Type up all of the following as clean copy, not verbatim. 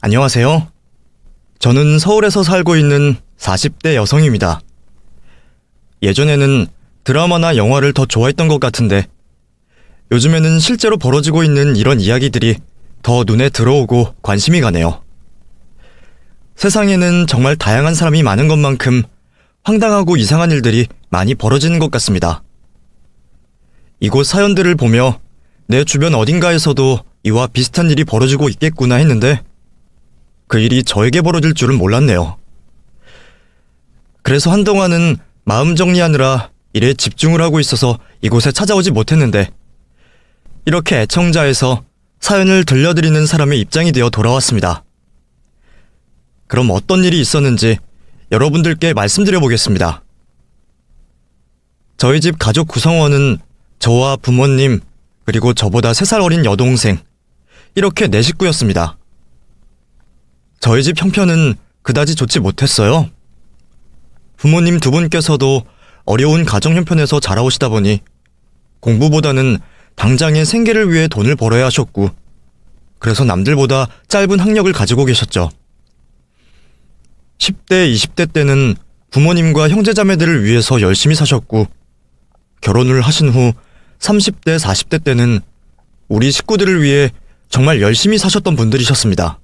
안녕하세요. 저는 서울에서 살고 있는 40대 여성입니다. 예전에는 드라마나 영화를 더 좋아했던 것 같은데 요즘에는 실제로 벌어지고 있는 이런 이야기들이 더 눈에 들어오고 관심이 가네요. 세상에는 정말 다양한 사람이 많은 것만큼 황당하고 이상한 일들이 많이 벌어지는 것 같습니다. 이곳 사연들을 보며 내 주변 어딘가에서도 이와 비슷한 일이 벌어지고 있겠구나 했는데 그 일이 저에게 벌어질 줄은 몰랐네요. 그래서 한동안은 마음 정리하느라 일에 집중을 하고 있어서 이곳에 찾아오지 못했는데 이렇게 애청자에서 사연을 들려드리는 사람의 입장이 되어 돌아왔습니다. 그럼 어떤 일이 있었는지 여러분들께 말씀드려 보겠습니다. 저희 집 가족 구성원은 저와 부모님 그리고 저보다 3살 어린 여동생 이렇게 4식구였습니다. 저희 집 형편은 그다지 좋지 못했어요. 부모님 2분께서도 어려운 가정 형편에서 자라오시다 보니 공부보다는 당장의 생계를 위해 돈을 벌어야 하셨고 그래서 남들보다 짧은 학력을 가지고 계셨죠. 10대, 20대 때는 부모님과 형제자매들을 위해서 열심히 사셨고 결혼을 하신 후 30대, 40대 때는 우리 식구들을 위해 정말 열심히 사셨던 분들이셨습니다.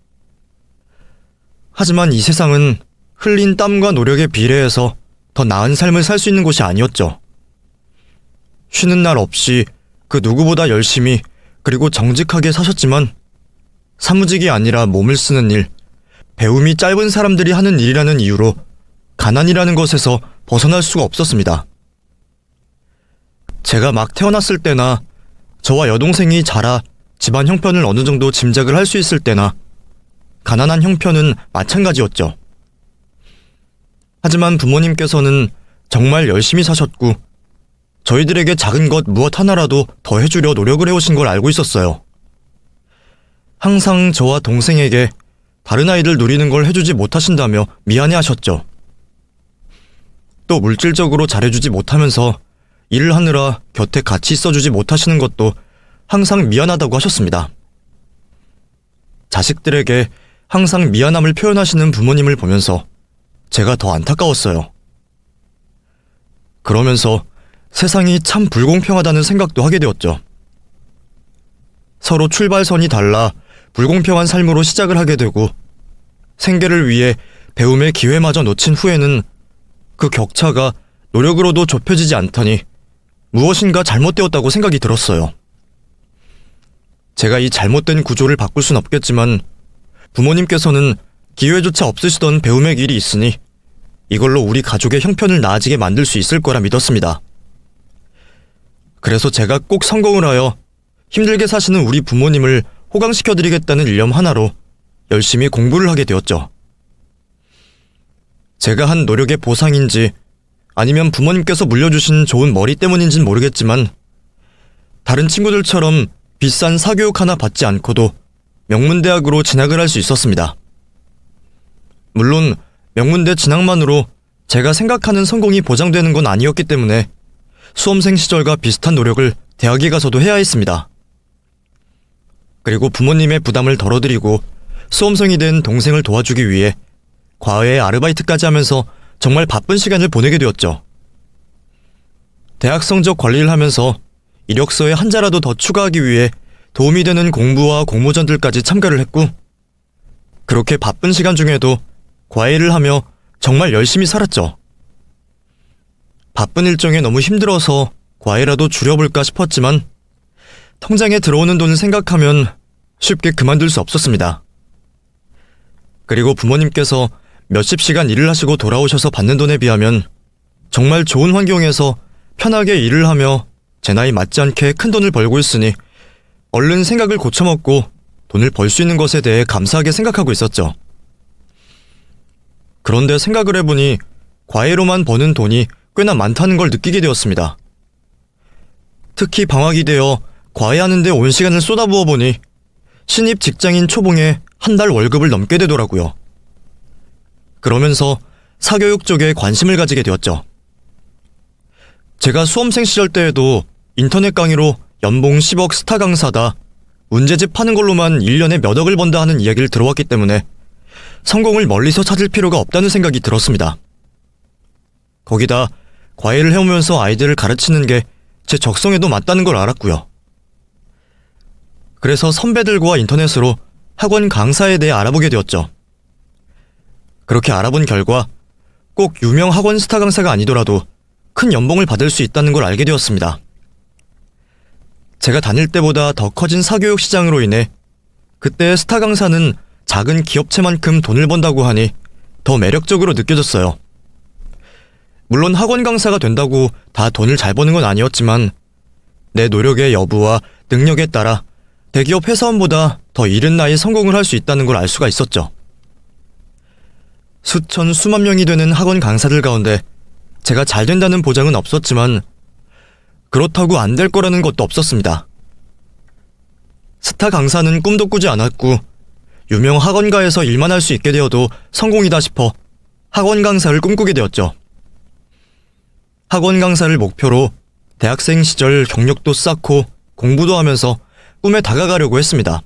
하지만 이 세상은 흘린 땀과 노력에 비례해서 더 나은 삶을 살 수 있는 곳이 아니었죠. 쉬는 날 없이 그 누구보다 열심히 그리고 정직하게 사셨지만 사무직이 아니라 몸을 쓰는 일, 배움이 짧은 사람들이 하는 일이라는 이유로 가난이라는 것에서 벗어날 수가 없었습니다. 제가 막 태어났을 때나 저와 여동생이 자라 집안 형편을 어느 정도 짐작을 할 수 있을 때나 가난한 형편은 마찬가지였죠. 하지만 부모님께서는 정말 열심히 사셨고 저희들에게 작은 것 무엇 하나라도 더 해주려 노력을 해오신 걸 알고 있었어요. 항상 저와 동생에게 다른 아이들 누리는 걸 해주지 못하신다며 미안해하셨죠. 또 물질적으로 잘해주지 못하면서 일을 하느라 곁에 같이 있어주지 못하시는 것도 항상 미안하다고 하셨습니다. 자식들에게 항상 미안함을 표현하시는 부모님을 보면서 제가 더 안타까웠어요. 그러면서 세상이 참 불공평하다는 생각도 하게 되었죠. 서로 출발선이 달라 불공평한 삶으로 시작을 하게 되고 생계를 위해 배움의 기회마저 놓친 후에는 그 격차가 노력으로도 좁혀지지 않다니 무엇인가 잘못되었다고 생각이 들었어요. 제가 이 잘못된 구조를 바꿀 순 없겠지만 부모님께서는 기회조차 없으시던 배움의 길이 있으니 이걸로 우리 가족의 형편을 나아지게 만들 수 있을 거라 믿었습니다. 그래서 제가 꼭 성공을 하여 힘들게 사시는 우리 부모님을 호강시켜드리겠다는 일념 하나로 열심히 공부를 하게 되었죠. 제가 한 노력의 보상인지 아니면 부모님께서 물려주신 좋은 머리 때문인지는 모르겠지만 다른 친구들처럼 비싼 사교육 하나 받지 않고도 명문대학으로 진학을 할 수 있었습니다. 물론 명문대 진학만으로 제가 생각하는 성공이 보장되는 건 아니었기 때문에 수험생 시절과 비슷한 노력을 대학에 가서도 해야 했습니다. 그리고 부모님의 부담을 덜어드리고 수험생이 된 동생을 도와주기 위해 과외 아르바이트까지 하면서 정말 바쁜 시간을 보내게 되었죠. 대학 성적 관리를 하면서 이력서에 한 자라도 더 추가하기 위해 도움이 되는 공부와 공모전들까지 참가를 했고 그렇게 바쁜 시간 중에도 과외를 하며 정말 열심히 살았죠. 바쁜 일정에 너무 힘들어서 과외라도 줄여볼까 싶었지만 통장에 들어오는 돈을 생각하면 쉽게 그만둘 수 없었습니다. 그리고 부모님께서 몇십 시간 일을 하시고 돌아오셔서 받는 돈에 비하면 정말 좋은 환경에서 편하게 일을 하며 제 나이 맞지 않게 큰 돈을 벌고 있으니 얼른 생각을 고쳐먹고 돈을 벌 수 있는 것에 대해 감사하게 생각하고 있었죠. 그런데 생각을 해보니 과외로만 버는 돈이 꽤나 많다는 걸 느끼게 되었습니다. 특히 방학이 되어 과외하는 데 온 시간을 쏟아부어 보니 신입 직장인 초봉에 한 달 월급을 넘게 되더라고요. 그러면서 사교육 쪽에 관심을 가지게 되었죠. 제가 수험생 시절 때에도 인터넷 강의로 연봉 10억 스타 강사다, 문제집 파는 걸로만 1년에 몇 억을 번다 하는 이야기를 들어왔기 때문에 성공을 멀리서 찾을 필요가 없다는 생각이 들었습니다. 거기다 과외를 해오면서 아이들을 가르치는 게 제 적성에도 맞다는 걸 알았고요. 그래서 선배들과 인터넷으로 학원 강사에 대해 알아보게 되었죠. 그렇게 알아본 결과 꼭 유명 학원 스타 강사가 아니더라도 큰 연봉을 받을 수 있다는 걸 알게 되었습니다. 제가 다닐 때보다 더 커진 사교육 시장으로 인해 그때의 스타 강사는 작은 기업체만큼 돈을 번다고 하니 더 매력적으로 느껴졌어요. 물론 학원 강사가 된다고 다 돈을 잘 버는 건 아니었지만 내 노력의 여부와 능력에 따라 대기업 회사원보다 더 이른 나이에 성공을 할 수 있다는 걸 알 수가 있었죠. 수천 수만 명이 되는 학원 강사들 가운데 제가 잘 된다는 보장은 없었지만 그렇다고 안 될 거라는 것도 없었습니다. 스타 강사는 꿈도 꾸지 않았고 유명 학원가에서 일만 할 수 있게 되어도 성공이다 싶어 학원 강사를 꿈꾸게 되었죠. 학원 강사를 목표로 대학생 시절 경력도 쌓고 공부도 하면서 꿈에 다가가려고 했습니다.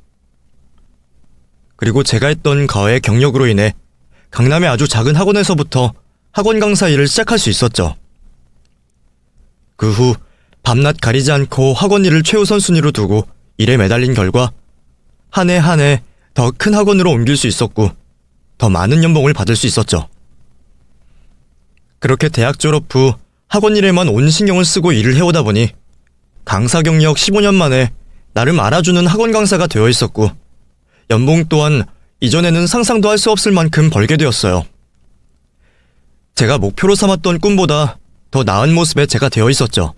그리고 제가 했던 과외 경력으로 인해 강남의 아주 작은 학원에서부터 학원 강사 일을 시작할 수 있었죠. 그 후 밤낮 가리지 않고 학원 일을 최우선 순위로 두고 일에 매달린 결과 한 해 한 해 더 큰 학원으로 옮길 수 있었고 더 많은 연봉을 받을 수 있었죠. 그렇게 대학 졸업 후 학원 일에만 온 신경을 쓰고 일을 해오다 보니 강사 경력 15년 만에 나름 알아주는 학원 강사가 되어 있었고 연봉 또한 이전에는 상상도 할 수 없을 만큼 벌게 되었어요. 제가 목표로 삼았던 꿈보다 더 나은 모습의 제가 되어 있었죠.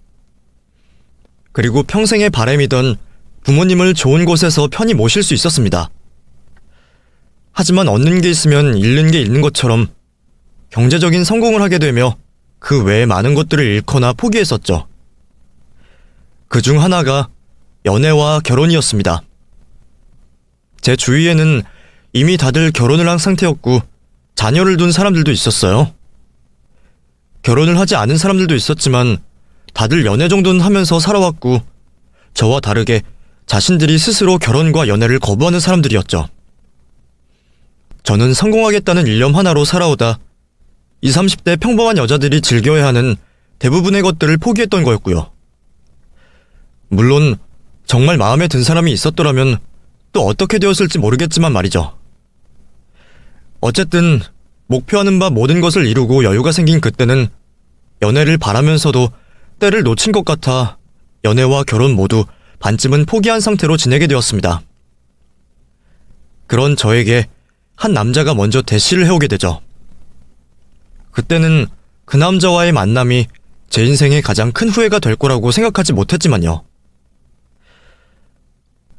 그리고 평생의 바람이던 부모님을 좋은 곳에서 편히 모실 수 있었습니다. 하지만 얻는 게 있으면 잃는 게 있는 것처럼 경제적인 성공을 하게 되며 그 외에 많은 것들을 잃거나 포기했었죠. 그 중 하나가 연애와 결혼이었습니다. 제 주위에는 이미 다들 결혼을 한 상태였고 자녀를 둔 사람들도 있었어요. 결혼을 하지 않은 사람들도 있었지만 다들 연애 정도는 하면서 살아왔고 저와 다르게 자신들이 스스로 결혼과 연애를 거부하는 사람들이었죠. 저는 성공하겠다는 일념 하나로 살아오다 20, 30대 평범한 여자들이 즐겨야 하는 대부분의 것들을 포기했던 거였고요. 물론 정말 마음에 든 사람이 있었더라면 또 어떻게 되었을지 모르겠지만 말이죠. 어쨌든 목표하는 바 모든 것을 이루고 여유가 생긴 그때는 연애를 바라면서도 때를 놓친 것 같아 연애와 결혼 모두 반쯤은 포기한 상태로 지내게 되었습니다. 그런 저에게 한 남자가 먼저 대시를 해오게 되죠. 그때는 그 남자와의 만남이 제 인생의 가장 큰 후회가 될 거라고 생각하지 못했지만요.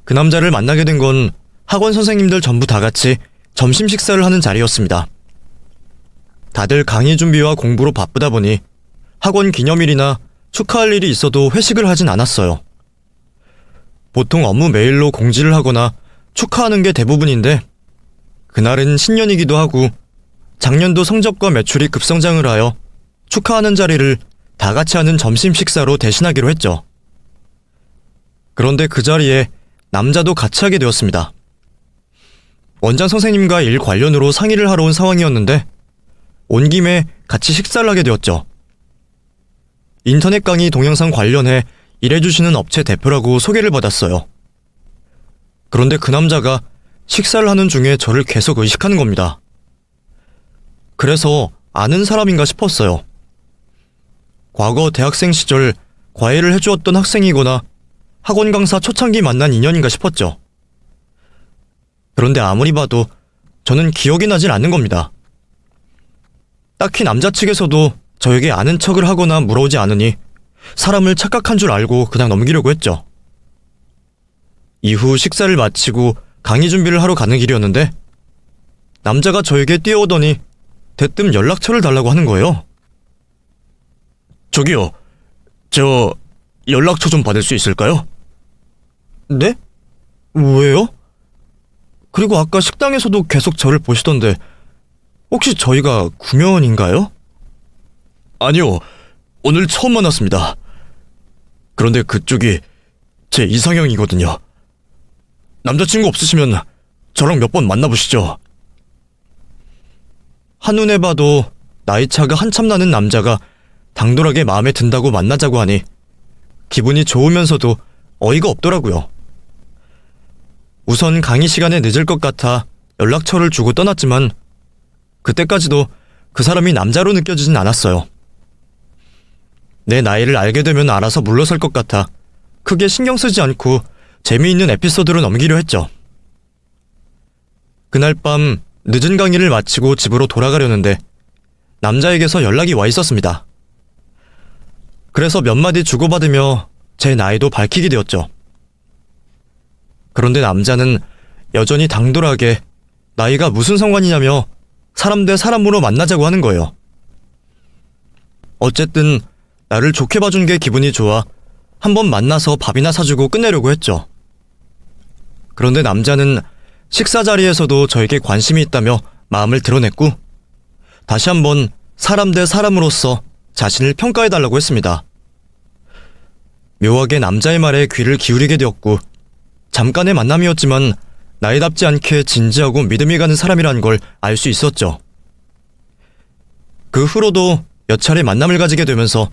그 남자를 만나게 된 건 학원 선생님들 전부 다 같이 점심 식사를 하는 자리였습니다. 다들 강의 준비와 공부로 바쁘다 보니 학원 기념일이나 축하할 일이 있어도 회식을 하진 않았어요. 보통 업무 메일로 공지를 하거나 축하하는 게 대부분인데 그날은 신년이기도 하고 작년도 성적과 매출이 급성장을 하여 축하하는 자리를 다 같이 하는 점심 식사로 대신하기로 했죠. 그런데 그 자리에 남자도 같이 하게 되었습니다. 원장 선생님과 일 관련으로 상의를 하러 온 상황이었는데 온 김에 같이 식사를 하게 되었죠. 인터넷 강의 동영상 관련해 일해주시는 업체 대표라고 소개를 받았어요. 그런데 그 남자가 식사를 하는 중에 저를 계속 의식하는 겁니다. 그래서 아는 사람인가 싶었어요. 과거 대학생 시절 과외를 해주었던 학생이거나 학원 강사 초창기 만난 인연인가 싶었죠. 그런데 아무리 봐도 저는 기억이 나질 않는 겁니다. 딱히 남자 측에서도 저에게 아는 척을 하거나 물어오지 않으니 사람을 착각한 줄 알고 그냥 넘기려고 했죠. 이후 식사를 마치고 강의 준비를 하러 가는 길이었는데 남자가 저에게 뛰어오더니 대뜸 연락처를 달라고 하는 거예요. 저기요, 저 연락처 좀 받을 수 있을까요? 네? 왜요? 그리고 아까 식당에서도 계속 저를 보시던데 혹시 저희가 구면인가요? 아니요, 오늘 처음 만났습니다. 그런데 그쪽이 제 이상형이거든요. 남자친구 없으시면 저랑 몇 번 만나보시죠. 한눈에 봐도 나이차가 한참 나는 남자가 당돌하게 마음에 든다고 만나자고 하니 기분이 좋으면서도 어이가 없더라고요. 우선 강의 시간에 늦을 것 같아 연락처를 주고 떠났지만 그때까지도 그 사람이 남자로 느껴지진 않았어요. 내 나이를 알게 되면 알아서 물러설 것 같아 크게 신경 쓰지 않고 재미있는 에피소드로 넘기려 했죠. 그날 밤 늦은 강의를 마치고 집으로 돌아가려는데 남자에게서 연락이 와 있었습니다. 그래서 몇 마디 주고받으며 제 나이도 밝히게 되었죠. 그런데 남자는 여전히 당돌하게 나이가 무슨 상관이냐며 사람 대 사람으로 만나자고 하는 거예요. 어쨌든 나를 좋게 봐준 게 기분이 좋아 한번 만나서 밥이나 사주고 끝내려고 했죠. 그런데 남자는 식사 자리에서도 저에게 관심이 있다며 마음을 드러냈고 다시 한번 사람 대 사람으로서 자신을 평가해달라고 했습니다. 묘하게 남자의 말에 귀를 기울이게 되었고 잠깐의 만남이었지만 나이답지 않게 진지하고 믿음이 가는 사람이란 걸 알 수 있었죠. 그 후로도 몇 차례 만남을 가지게 되면서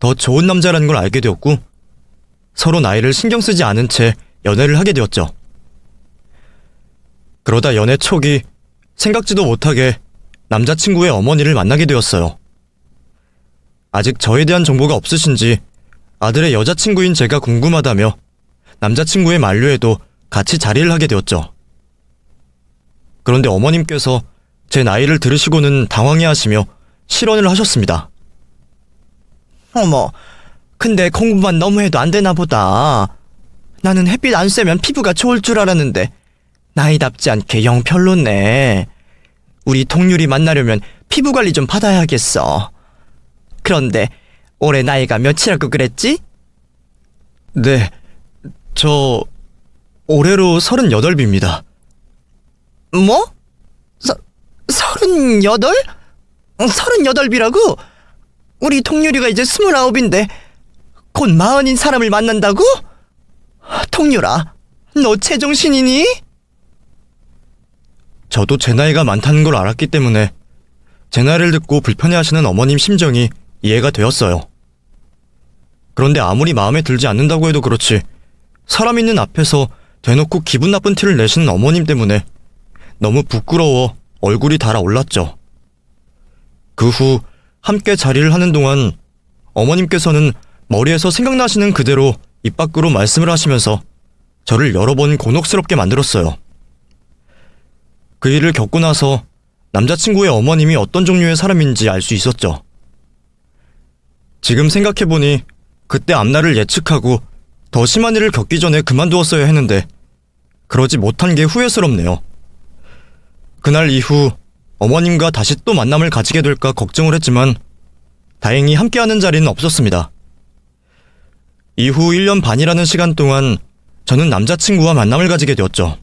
더 좋은 남자라는 걸 알게 되었고 서로 나이를 신경 쓰지 않은 채 연애를 하게 되었죠. 그러다 연애 초기 생각지도 못하게 남자친구의 어머니를 만나게 되었어요. 아직 저에 대한 정보가 없으신지 아들의 여자친구인 제가 궁금하다며 남자친구의 만류에도 같이 자리를 하게 되었죠. 그런데 어머님께서 제 나이를 들으시고는 당황해하시며 실언을 하셨습니다. 어머, 근데 공부만 너무 해도 안 되나 보다. 나는 햇빛 안 쐬면 피부가 좋을 줄 알았는데 나이답지 않게 영 별로네. 우리 동률이 만나려면 피부 관리 좀 받아야겠어. 그런데 올해 나이가 몇이라고 그랬지? 네, 저 올해로 38입니다. 뭐? 38? 38이라고? 우리 동률이가 이제 29인데 곧 40인 사람을 만난다고? 동률아, 너 제정신이니? 저도 제 나이가 많다는 걸 알았기 때문에 제 나이를 듣고 불편해하시는 어머님 심정이 이해가 되었어요. 그런데 아무리 마음에 들지 않는다고 해도 그렇지 사람 있는 앞에서 대놓고 기분 나쁜 티를 내시는 어머님 때문에 너무 부끄러워 얼굴이 달아올랐죠. 그 후 함께 자리를 하는 동안 어머님께서는 머리에서 생각나시는 그대로 입 밖으로 말씀을 하시면서 저를 여러 번 곤혹스럽게 만들었어요. 그 일을 겪고 나서 남자친구의 어머님이 어떤 종류의 사람인지 알 수 있었죠. 지금 생각해보니 그때 앞날을 예측하고 더 심한 일을 겪기 전에 그만두었어야 했는데 그러지 못한 게 후회스럽네요. 그날 이후 어머님과 다시 또 만남을 가지게 될까 걱정을 했지만 다행히 함께하는 자리는 없었습니다. 이후 1년 반이라는 시간 동안 저는 남자친구와 만남을 가지게 되었죠.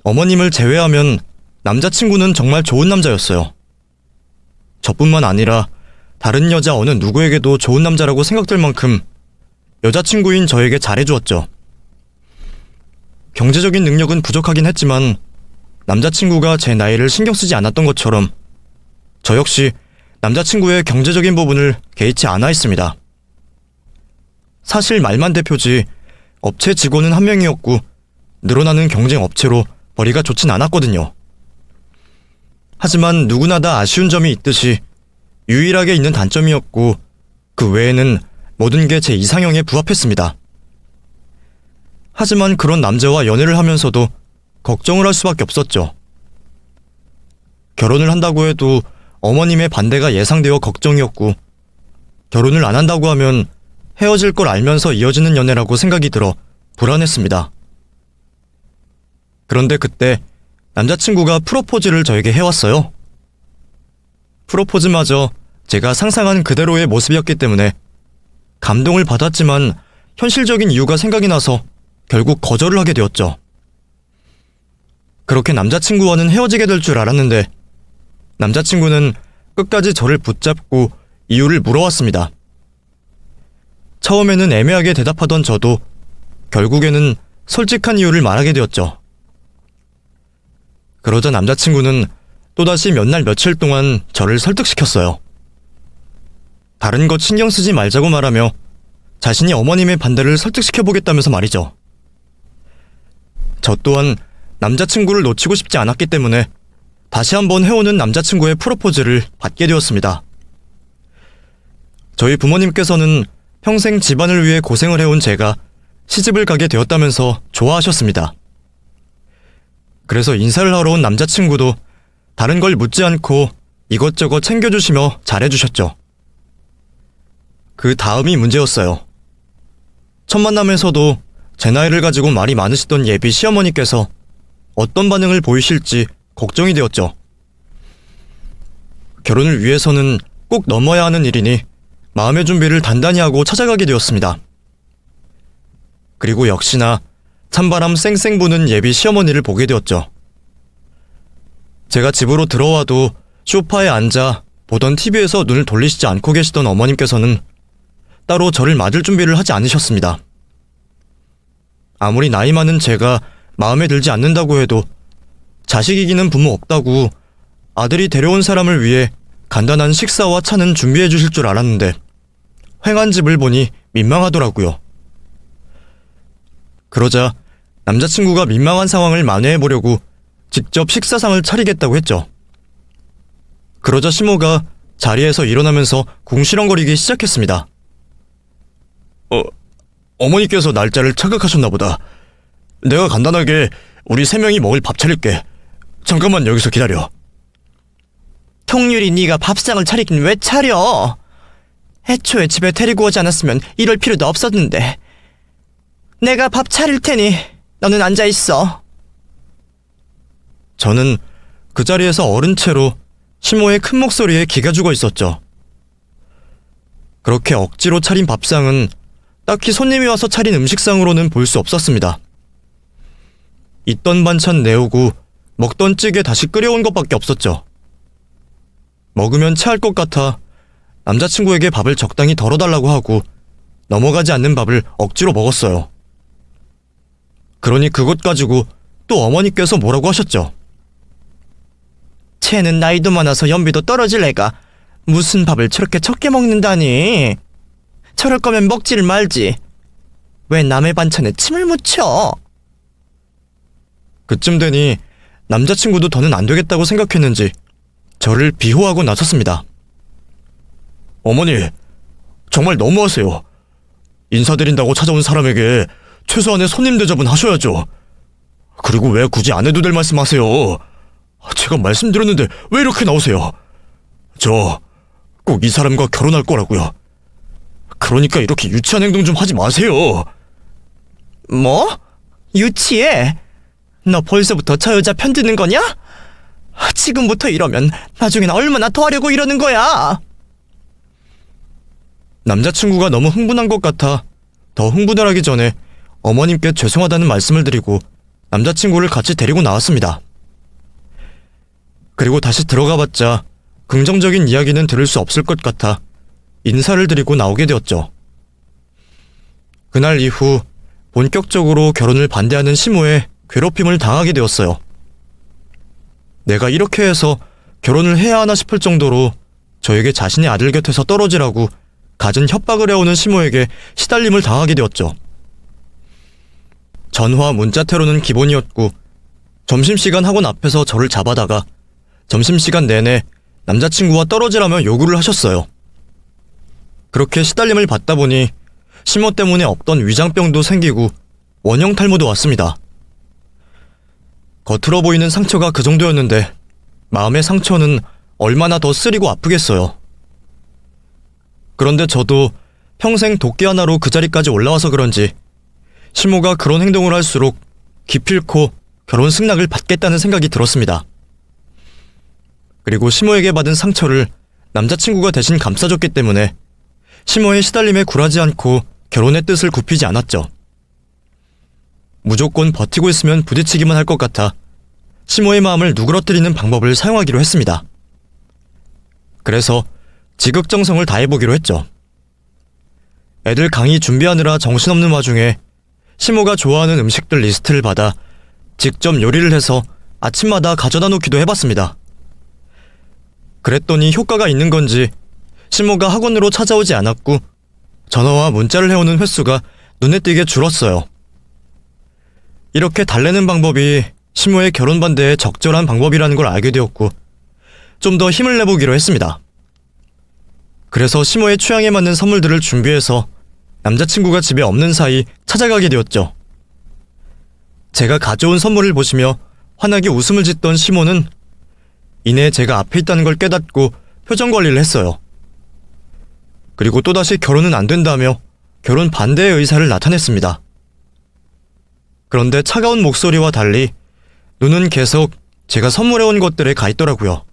어머님을 제외하면 남자친구는 정말 좋은 남자였어요. 저뿐만 아니라 다른 여자 어느 누구에게도 좋은 남자라고 생각될 만큼 여자친구인 저에게 잘해주었죠. 경제적인 능력은 부족하긴 했지만 남자친구가 제 나이를 신경 쓰지 않았던 것처럼 저 역시 남자친구의 경제적인 부분을 개의치 않아 했습니다. 사실 말만 대표지 업체 직원은 한 명이었고 늘어나는 경쟁 업체로 벌이가 좋진 않았거든요. 하지만 누구나 다 아쉬운 점이 있듯이 유일하게 있는 단점이었고 그 외에는 모든 게 제 이상형에 부합했습니다. 하지만 그런 남자와 연애를 하면서도 걱정을 할 수밖에 없었죠. 결혼을 한다고 해도 어머님의 반대가 예상되어 걱정이었고 결혼을 안 한다고 하면 헤어질 걸 알면서 이어지는 연애라고 생각이 들어 불안했습니다. 그런데 그때 남자친구가 프로포즈를 저에게 해왔어요. 프로포즈마저 제가 상상한 그대로의 모습이었기 때문에 감동을 받았지만 현실적인 이유가 생각이 나서 결국 거절을 하게 되었죠. 그렇게 남자친구와는 헤어지게 될 줄 알았는데 남자친구는 끝까지 저를 붙잡고 이유를 물어왔습니다. 처음에는 애매하게 대답하던 저도 결국에는 솔직한 이유를 말하게 되었죠. 그러자 남자친구는 또다시 몇 날 며칠 동안 저를 설득시켰어요. 다른 것 신경 쓰지 말자고 말하며 자신이 어머님의 반대를 설득시켜보겠다면서 말이죠. 저 또한 남자친구를 놓치고 싶지 않았기 때문에 다시 한번 해오는 남자친구의 프로포즈를 받게 되었습니다. 저희 부모님께서는 평생 집안을 위해 고생을 해온 제가 시집을 가게 되었다면서 좋아하셨습니다. 그래서 인사를 하러 온 남자친구도 다른 걸 묻지 않고 이것저것 챙겨주시며 잘해주셨죠. 그 다음이 문제였어요. 첫 만남에서도 제 나이를 가지고 말이 많으시던 예비 시어머니께서 어떤 반응을 보이실지 걱정이 되었죠. 결혼을 위해서는 꼭 넘어야 하는 일이니 마음의 준비를 단단히 하고 찾아가게 되었습니다. 그리고 역시나 찬바람 쌩쌩 부는 예비 시어머니를 보게 되었죠. 제가 집으로 들어와도 소파에 앉아 보던 TV에서 눈을 돌리시지 않고 계시던 어머님께서는 따로 저를 맞을 준비를 하지 않으셨습니다. 아무리 나이 많은 제가 마음에 들지 않는다고 해도 자식 이기는 부모 없다고 아들이 데려온 사람을 위해 간단한 식사와 차는 준비해 주실 줄 알았는데 횡한 집을 보니 민망하더라고요. 그러자 남자친구가 민망한 상황을 만회해 보려고 직접 식사상을 차리겠다고 했죠. 그러자 시모가 자리에서 일어나면서 궁시렁거리기 시작했습니다. 어머니께서 날짜를 착각하셨나 보다. 내가 간단하게 우리 3명이 먹을 밥 차릴게. 잠깐만 여기서 기다려. 통률이 네가 밥상을 차리긴 왜 차려? 애초에 집에 데리고 오지 않았으면 이럴 필요도 없었는데. 내가 밥 차릴 테니 너는 앉아있어. 저는 그 자리에서 어른 채로 시모의 큰 목소리에 기가 죽어 있었죠. 그렇게 억지로 차린 밥상은 딱히 손님이 와서 차린 음식상으로는 볼 수 없었습니다. 있던 반찬 내오고 먹던 찌개 다시 끓여온 것밖에 없었죠. 먹으면 체할 것 같아 남자친구에게 밥을 적당히 덜어달라고 하고 넘어가지 않는 밥을 억지로 먹었어요. 그러니 그것 가지고 또 어머니께서 뭐라고 하셨죠. 쟤는 나이도 많아서 연비도 떨어질 애가 무슨 밥을 저렇게 적게 먹는다니. 저럴 거면 먹지를 말지. 왜 남의 반찬에 침을 묻혀? 그쯤 되니 남자친구도 더는 안 되겠다고 생각했는지 저를 비호하고 나섰습니다. 어머니, 정말 너무하세요. 인사드린다고 찾아온 사람에게 최소한의 손님 대접은 하셔야죠. 그리고 왜 굳이 안 해도 될 말씀하세요? 제가 말씀드렸는데 왜 이렇게 나오세요? 저 꼭 이 사람과 결혼할 거라고요. 그러니까 이렇게 유치한 행동 좀 하지 마세요. 뭐? 유치해? 너 벌써부터 저 여자 편드는 거냐? 지금부터 이러면 나중엔 얼마나 더 하려고 이러는 거야? 남자친구가 너무 흥분한 것 같아 더 흥분을 하기 전에 어머님께 죄송하다는 말씀을 드리고 남자친구를 같이 데리고 나왔습니다. 그리고 다시 들어가봤자 긍정적인 이야기는 들을 수 없을 것 같아 인사를 드리고 나오게 되었죠. 그날 이후 본격적으로 결혼을 반대하는 시모에 괴롭힘을 당하게 되었어요. 내가 이렇게 해서 결혼을 해야 하나 싶을 정도로 저에게 자신의 아들 곁에서 떨어지라고 갖은 협박을 해오는 시모에게 시달림을 당하게 되었죠. 전화 문자 테러는 기본이었고 점심시간 학원 앞에서 저를 잡아다가 점심시간 내내 남자친구와 떨어지라며 요구를 하셨어요. 그렇게 시달림을 받다 보니 시모 때문에 없던 위장병도 생기고 원형 탈모도 왔습니다. 겉으로 보이는 상처가 그 정도였는데 마음의 상처는 얼마나 더 쓰리고 아프겠어요. 그런데 저도 평생 도끼 하나로 그 자리까지 올라와서 그런지 시모가 그런 행동을 할수록 기필코 결혼 승낙을 받겠다는 생각이 들었습니다. 그리고 시모에게 받은 상처를 남자친구가 대신 감싸줬기 때문에 시모의 시달림에 굴하지 않고 결혼의 뜻을 굽히지 않았죠. 무조건 버티고 있으면 부딪히기만 할 것 같아 시모의 마음을 누그러뜨리는 방법을 사용하기로 했습니다. 그래서 지극정성을 다해보기로 했죠. 애들 강의 준비하느라 정신없는 와중에 시모가 좋아하는 음식들 리스트를 받아 직접 요리를 해서 아침마다 가져다 놓기도 해봤습니다. 그랬더니 효과가 있는 건지 시모가 학원으로 찾아오지 않았고 전화와 문자를 해오는 횟수가 눈에 띄게 줄었어요. 이렇게 달래는 방법이 시모의 결혼 반대에 적절한 방법이라는 걸 알게 되었고 좀 더 힘을 내보기로 했습니다. 그래서 시모의 취향에 맞는 선물들을 준비해서 남자친구가 집에 없는 사이 찾아가게 되었죠. 제가 가져온 선물을 보시며 환하게 웃음을 짓던 시모는 이내 제가 앞에 있다는 걸 깨닫고 표정 관리를 했어요. 그리고 또다시 결혼은 안 된다며 결혼 반대의 의사를 나타냈습니다. 그런데 차가운 목소리와 달리 눈은 계속 제가 선물해온 것들에 가 있더라고요.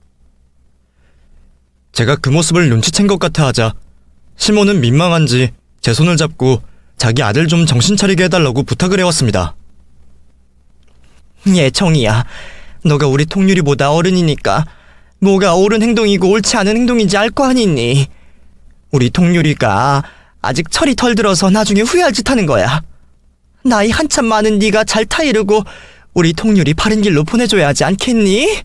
제가 그 모습을 눈치챈 것 같아 하자 시모는 민망한지 제 손을 잡고 자기 아들 좀 정신 차리게 해달라고 부탁을 해왔습니다. 예청이야, 너가 우리 통유리보다 어른이니까 뭐가 옳은 행동이고 옳지 않은 행동인지 알 거 아니니. 우리 통유리가 아직 철이 덜 들어서 나중에 후회할 짓 하는 거야. 나이 한참 많은 네가 잘 타이르고 우리 통유리 바른 길로 보내줘야 하지 않겠니?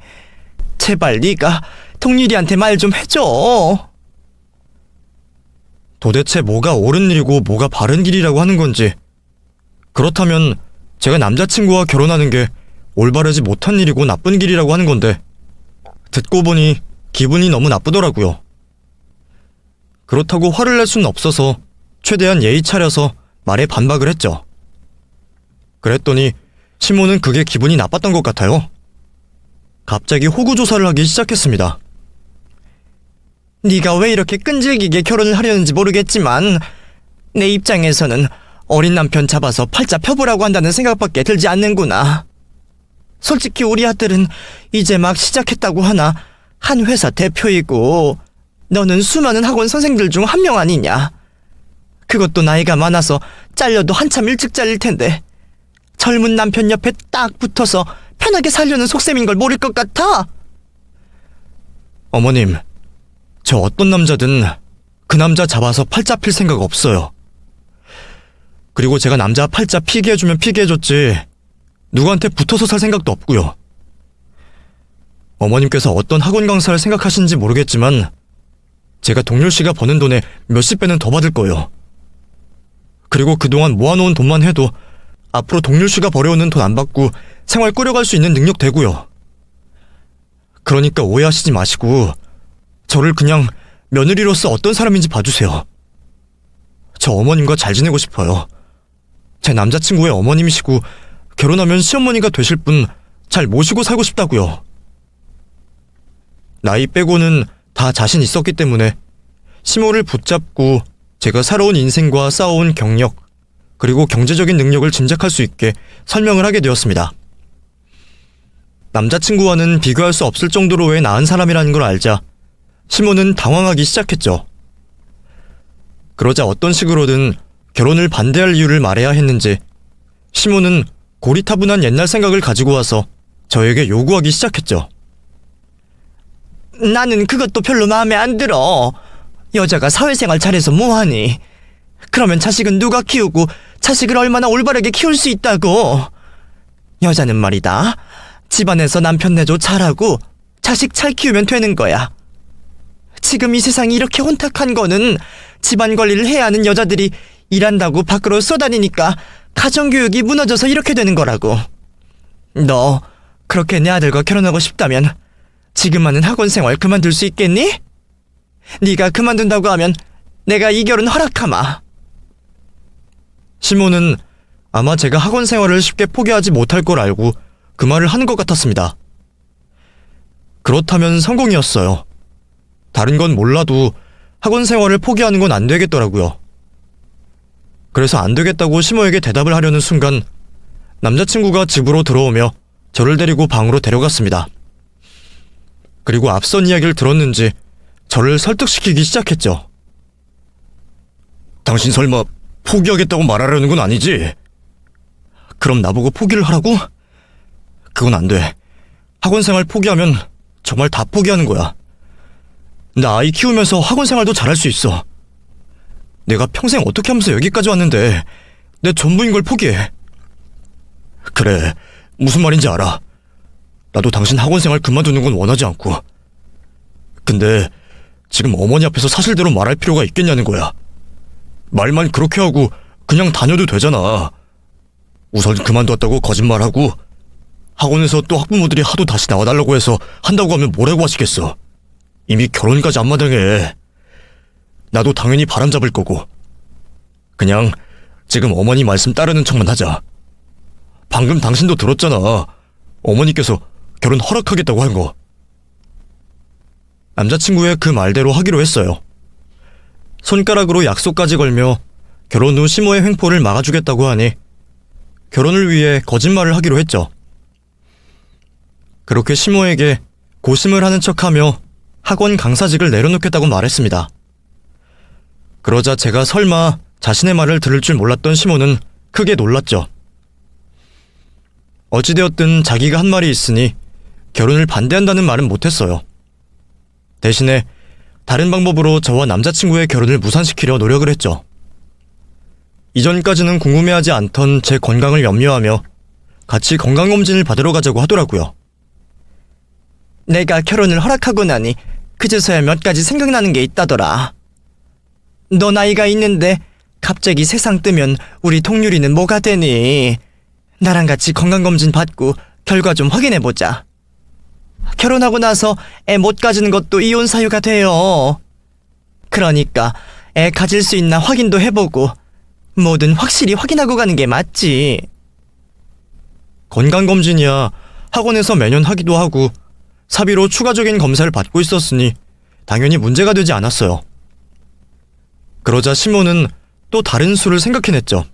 제발 네가 통유리한테 말 좀 해줘. 도대체 뭐가 옳은 일이고 뭐가 바른 길이라고 하는 건지, 그렇다면 제가 남자친구와 결혼하는 게 올바르지 못한 일이고 나쁜 길이라고 하는 건데 듣고 보니 기분이 너무 나쁘더라고요. 그렇다고 화를 낼 수는 없어서 최대한 예의 차려서 말에 반박을 했죠. 그랬더니 시모는 그게 기분이 나빴던 것 같아요. 갑자기 호구조사를 하기 시작했습니다. 네가 왜 이렇게 끈질기게 결혼을 하려는지 모르겠지만 내 입장에서는 어린 남편 잡아서 팔자 펴보라고 한다는 생각밖에 들지 않는구나. 솔직히 우리 아들은 이제 막 시작했다고 하나 한 회사 대표이고 너는 수많은 학원 선생들 중 한 명 아니냐. 그것도 나이가 많아서 잘려도 한참 일찍 잘릴 텐데 젊은 남편 옆에 딱 붙어서 편하게 살려는 속셈인 걸 모를 것 같아? 어머님, 저 어떤 남자든 그 남자 잡아서 팔자 필 생각 없어요. 그리고 제가 남자 팔자 피게 해주면 피게 해줬지 누구한테 붙어서 살 생각도 없고요. 어머님께서 어떤 학원 강사를 생각하시는지 모르겠지만 제가 동률 씨가 버는 돈에 몇십 배는 더 받을 거예요. 그리고 그동안 모아놓은 돈만 해도 앞으로 동률 씨가 벌여오는 돈 안 받고 생활 꾸려갈 수 있는 능력 되고요. 그러니까 오해하시지 마시고 저를 그냥 며느리로서 어떤 사람인지 봐주세요. 저 어머님과 잘 지내고 싶어요. 제 남자친구의 어머님이시고 결혼하면 시어머니가 되실 분 잘 모시고 살고 싶다고요. 나이 빼고는 다 자신 있었기 때문에 시모를 붙잡고 제가 살아온 인생과 쌓아온 경력 그리고 경제적인 능력을 짐작할 수 있게 설명을 하게 되었습니다. 남자친구와는 비교할 수 없을 정도로의 나은 사람이라는 걸 알자 시모는 당황하기 시작했죠. 그러자 어떤 식으로든 결혼을 반대할 이유를 말해야 했는지 시모는 고리타분한 옛날 생각을 가지고 와서 저에게 요구하기 시작했죠. 나는 그것도 별로 마음에 안 들어. 여자가 사회생활 잘해서 뭐하니? 그러면 자식은 누가 키우고 자식을 얼마나 올바르게 키울 수 있다고? 여자는 말이다, 집안에서 남편 내조 잘하고 자식 잘 키우면 되는 거야. 지금 이 세상이 이렇게 혼탁한 거는 집안 관리를 해야 하는 여자들이 일한다고 밖으로 쏘다니니까 가정교육이 무너져서 이렇게 되는 거라고. 너 그렇게 내 아들과 결혼하고 싶다면 지금 하는 학원 생활 그만둘 수 있겠니? 네가 그만둔다고 하면 내가 이 결혼 허락하마. 시모는 아마 제가 학원 생활을 쉽게 포기하지 못할 걸 알고 그 말을 하는 것 같았습니다. 그렇다면 성공이었어요. 다른 건 몰라도 학원 생활을 포기하는 건 안 되겠더라고요. 그래서 안 되겠다고 시모에게 대답을 하려는 순간 남자친구가 집으로 들어오며 저를 데리고 방으로 데려갔습니다. 그리고 앞선 이야기를 들었는지 저를 설득시키기 시작했죠. 당신 설마 포기하겠다고 말하려는 건 아니지? 그럼 나보고 포기를 하라고? 그건 안 돼. 학원 생활 포기하면 정말 다 포기하는 거야. 나 아이 키우면서 학원 생활도 잘할 수 있어. 내가 평생 어떻게 하면서 여기까지 왔는데 내 전부인 걸 포기해. 그래, 무슨 말인지 알아. 나도 당신 학원생활 그만두는 건 원하지 않고. 근데 지금 어머니 앞에서 사실대로 말할 필요가 있겠냐는 거야. 말만 그렇게 하고 그냥 다녀도 되잖아. 우선 그만뒀다고 거짓말하고 학원에서 또 학부모들이 하도 다시 나와달라고 해서 한다고 하면 뭐라고 하시겠어. 이미 결혼까지 앞마당에. 나도 당연히 바람잡을 거고. 그냥 지금 어머니 말씀 따르는 척만 하자. 방금 당신도 들었잖아. 어머니께서 결혼 허락하겠다고 한 거. 남자친구의 그 말대로 하기로 했어요. 손가락으로 약속까지 걸며 결혼 후 시모의 횡포를 막아주겠다고 하니 결혼을 위해 거짓말을 하기로 했죠. 그렇게 시모에게 고심을 하는 척하며 학원 강사직을 내려놓겠다고 말했습니다. 그러자 제가 설마 자신의 말을 들을 줄 몰랐던 시모는 크게 놀랐죠. 어찌되었든 자기가 한 말이 있으니 결혼을 반대한다는 말은 못했어요. 대신에 다른 방법으로 저와 남자친구의 결혼을 무산시키려 노력을 했죠. 이전까지는 궁금해하지 않던 제 건강을 염려하며 같이 건강검진을 받으러 가자고 하더라고요. 내가 결혼을 허락하고 나니 그제서야 몇 가지 생각나는 게 있다더라. 너 나이가 있는데 갑자기 세상 뜨면 우리 동률이는 뭐가 되니? 나랑 같이 건강검진 받고 결과 좀 확인해보자. 결혼하고 나서 애 못 가지는 것도 이혼 사유가 돼요. 그러니까 애 가질 수 있나 확인도 해보고 뭐든 확실히 확인하고 가는 게 맞지. 건강검진이야 학원에서 매년 하기도 하고 사비로 추가적인 검사를 받고 있었으니 당연히 문제가 되지 않았어요. 그러자 시모는 또 다른 수를 생각해냈죠.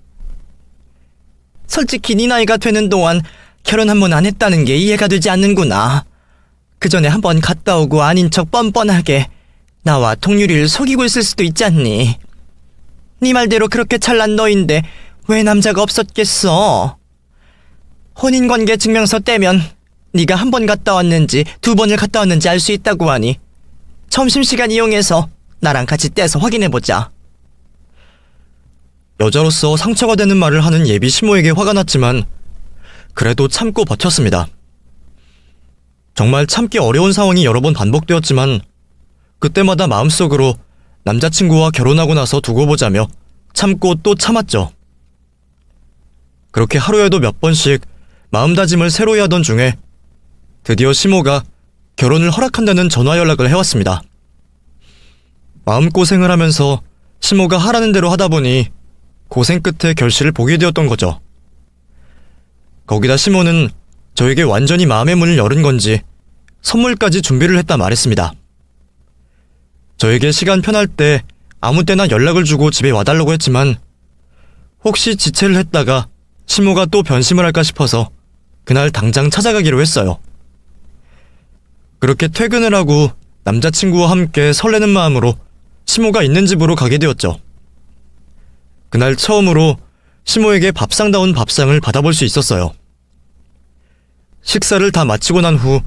솔직히 네 나이가 되는 동안 결혼 한 번 안 했다는 게 이해가 되지 않는구나. 그 전에 한 번 갔다 오고 아닌 척 뻔뻔하게 나와 동률이를 속이고 있을 수도 있지 않니? 네 말대로 그렇게 잘난 너인데 왜 남자가 없었겠어? 혼인관계 증명서 떼면 네가 한 번 갔다 왔는지 두 번을 갔다 왔는지 알 수 있다고 하니 점심시간 이용해서 나랑 같이 떼서 확인해보자. 여자로서 상처가 되는 말을 하는 예비 시모에게 화가 났지만 그래도 참고 버텼습니다. 정말 참기 어려운 상황이 여러 번 반복되었지만 그때마다 마음속으로 남자친구와 결혼하고 나서 두고 보자며 참고 또 참았죠. 그렇게 하루에도 몇 번씩 마음다짐을 새로이 하던 중에 드디어 시모가 결혼을 허락한다는 전화 연락을 해왔습니다. 마음고생을 하면서 시모가 하라는 대로 하다 보니 고생 끝에 결실을 보게 되었던 거죠. 거기다 시모는 저에게 완전히 마음의 문을 열은 건지 선물까지 준비를 했다 말했습니다. 저에게 시간 편할 때 아무 때나 연락을 주고 집에 와달라고 했지만 혹시 지체를 했다가 시모가 또 변심을 할까 싶어서 그날 당장 찾아가기로 했어요. 그렇게 퇴근을 하고 남자친구와 함께 설레는 마음으로 시모가 있는 집으로 가게 되었죠. 그날 처음으로 시모에게 밥상다운 밥상을 받아볼 수 있었어요. 식사를 다 마치고 난 후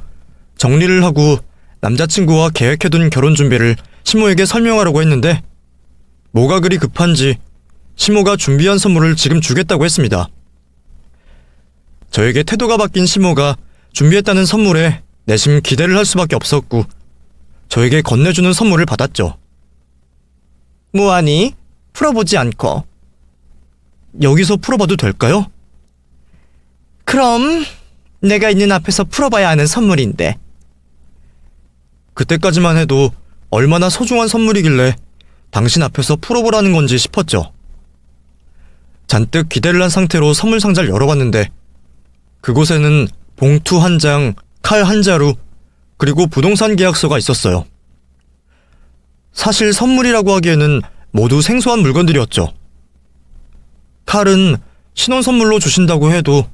정리를 하고 남자친구와 계획해둔 결혼 준비를 시모에게 설명하려고 했는데 뭐가 그리 급한지 시모가 준비한 선물을 지금 주겠다고 했습니다. 저에게 태도가 바뀐 시모가 준비했다는 선물에 내심 기대를 할 수밖에 없었고 저에게 건네주는 선물을 받았죠. 뭐하니? 풀어보지 않고. 여기서 풀어봐도 될까요? 그럼 내가 있는 앞에서 풀어봐야 하는 선물인데. 그때까지만 해도 얼마나 소중한 선물이길래 당신 앞에서 풀어보라는 건지 싶었죠. 잔뜩 기대를 한 상태로 선물 상자를 열어봤는데 그곳에는 봉투 한 장, 칼 한 자루, 그리고 부동산 계약서가 있었어요. 사실 선물이라고 하기에는 모두 생소한 물건들이었죠. 칼은 신혼 선물로 주신다고 해도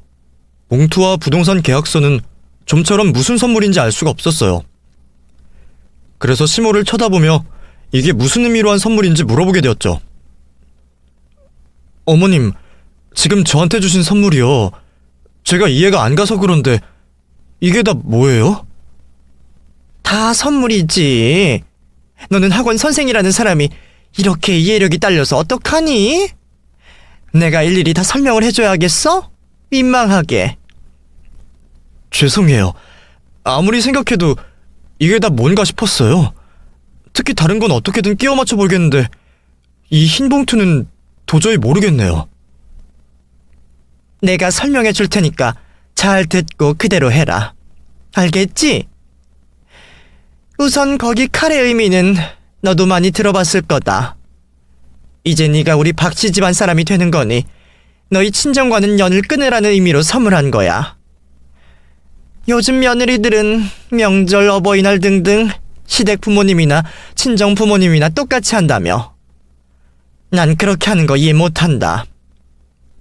봉투와 부동산 계약서는 좀처럼 무슨 선물인지 알 수가 없었어요. 그래서 시모를 쳐다보며 이게 무슨 의미로 한 선물인지 물어보게 되었죠. 어머님, 지금 저한테 주신 선물이요. 제가 이해가 안 가서 그런데 이게 다 뭐예요? 다 선물이지. 너는 학원 선생이라는 사람이 이렇게 이해력이 딸려서 어떡하니? 내가 일일이 다 설명을 해줘야겠어? 민망하게. 죄송해요. 아무리 생각해도 이게 다 뭔가 싶었어요. 특히 다른 건 어떻게든 끼워 맞춰 보겠는데 이 흰 봉투는 도저히 모르겠네요. 내가 설명해 줄 테니까 잘 듣고 그대로 해라. 알겠지? 우선 거기 칼의 의미는 너도 많이 들어봤을 거다. 이제 네가 우리 박씨 집안 사람이 되는 거니 너희 친정과는 연을 끊으라는 의미로 선물한 거야. 요즘 며느리들은 명절, 어버이날 등등 시댁 부모님이나 친정 부모님이나 똑같이 한다며. 난 그렇게 하는 거 이해 못한다.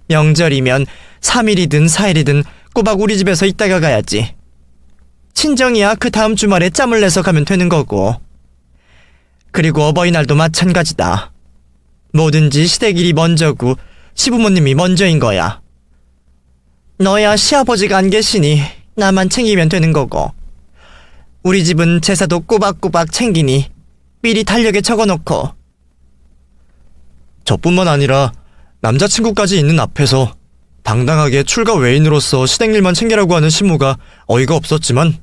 명절이면 3일이든 4일이든 꼬박 우리 집에서 있다가 가야지. 친정이야 그 다음 주말에 짬을 내서 가면 되는 거고. 그리고 어버이날도 마찬가지다. 뭐든지 시댁일이 먼저고 시부모님이 먼저인 거야. 너야 시아버지가 안 계시니 나만 챙기면 되는 거고. 우리 집은 제사도 꼬박꼬박 챙기니 미리 달력에 적어놓고. 저뿐만 아니라 남자친구까지 있는 앞에서 당당하게 출가 외인으로서 시댁 일만 챙기라고 하는 시모가 어이가 없었지만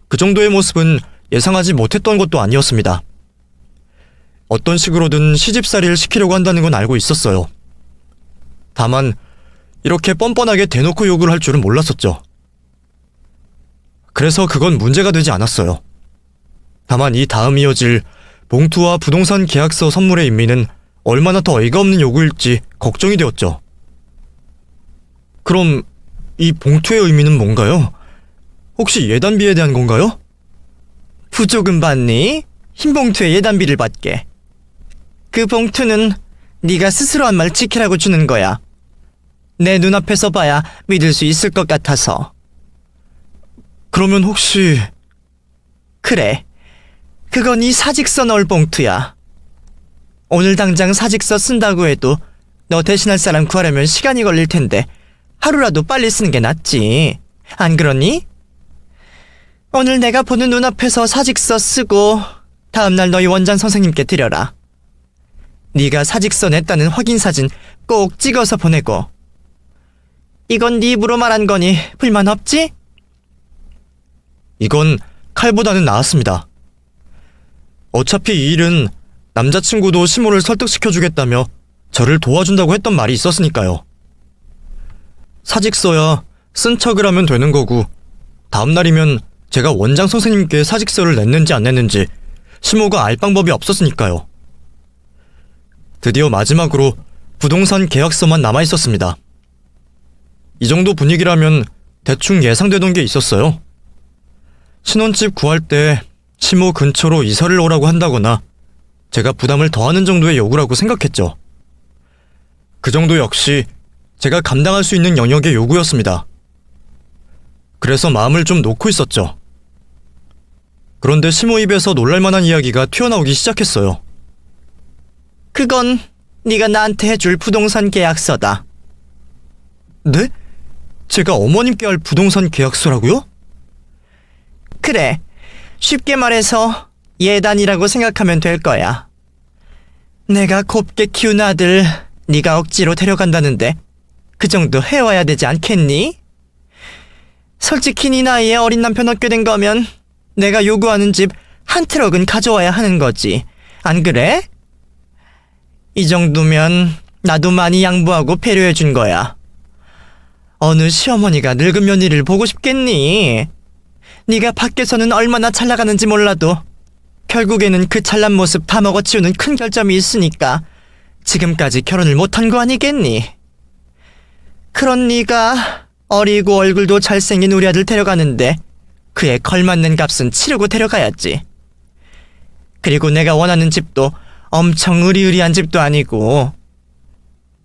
그 정도의 모습은 예상하지 못했던 것도 아니었습니다. 어떤 식으로든 시집살이를 시키려고 한다는 건 알고 있었어요. 다만 이렇게 뻔뻔하게 대놓고 욕을 할 줄은 몰랐었죠. 그래서 그건 문제가 되지 않았어요. 다만 이 다음 이어질 봉투와 부동산 계약서 선물의 의미는 얼마나 더 어이가 없는 요구일지 걱정이 되었죠. 그럼 이 봉투의 의미는 뭔가요? 혹시 예단비에 대한 건가요? 부조금 받니? 흰 봉투에 예단비를 받게. 그 봉투는 네가 스스로 한 말 지키라고 주는 거야. 내 눈앞에서 봐야 믿을 수 있을 것 같아서. 그러면 혹시... 그래. 그건 네 사직서 넣을 봉투야. 오늘 당장 사직서 쓴다고 해도 너 대신할 사람 구하려면 시간이 걸릴 텐데 하루라도 빨리 쓰는 게 낫지. 안 그러니? 오늘 내가 보는 눈앞에서 사직서 쓰고 다음날 너희 원장 선생님께 드려라. 네가 사직서 냈다는 확인 사진 꼭 찍어서 보내고. 이건 네 입으로 말한 거니 불만 없지? 이건 칼보다는 나았습니다. 어차피 이 일은 남자친구도 시모를 설득시켜주겠다며 저를 도와준다고 했던 말이 있었으니까요. 사직서야 쓴 척을 하면 되는 거고 다음날이면 제가 원장 선생님께 사직서를 냈는지 안 냈는지 시모가 알 방법이 없었으니까요. 드디어 마지막으로 부동산 계약서만 남아있었습니다. 이 정도 분위기라면 대충 예상되던 게 있었어요. 신혼집 구할 때 시모 근처로 이사를 오라고 한다거나 제가 부담을 더하는 정도의 요구라고 생각했죠. 그 정도 역시 제가 감당할 수 있는 영역의 요구였습니다. 그래서 마음을 좀 놓고 있었죠. 그런데 시모 입에서 놀랄만한 이야기가 튀어나오기 시작했어요. 그건 네가 나한테 해줄 부동산 계약서다. 네? 제가 어머님께 할 부동산 계약서라고요? 그래. 쉽게 말해서 예단이라고 생각하면 될 거야. 내가 곱게 키운 아들 네가 억지로 데려간다는데 그 정도 해와야 되지 않겠니? 솔직히 네 나이에 어린 남편 얻게 된 거면 내가 요구하는 집 한 트럭은 가져와야 하는 거지. 안 그래? 이 정도면 나도 많이 양보하고 배려해 준 거야. 어느 시어머니가 늙은 며느리를 보고 싶겠니? 네가 밖에서는 얼마나 잘 나가는지 몰라도 결국에는 그 잘난 모습 다 먹어치우는 큰 결점이 있으니까 지금까지 결혼을 못한 거 아니겠니? 그런 네가 어리고 얼굴도 잘생긴 우리 아들 데려가는데 그에 걸맞는 값은 치르고 데려가야지. 그리고 내가 원하는 집도 엄청 으리으리한 집도 아니고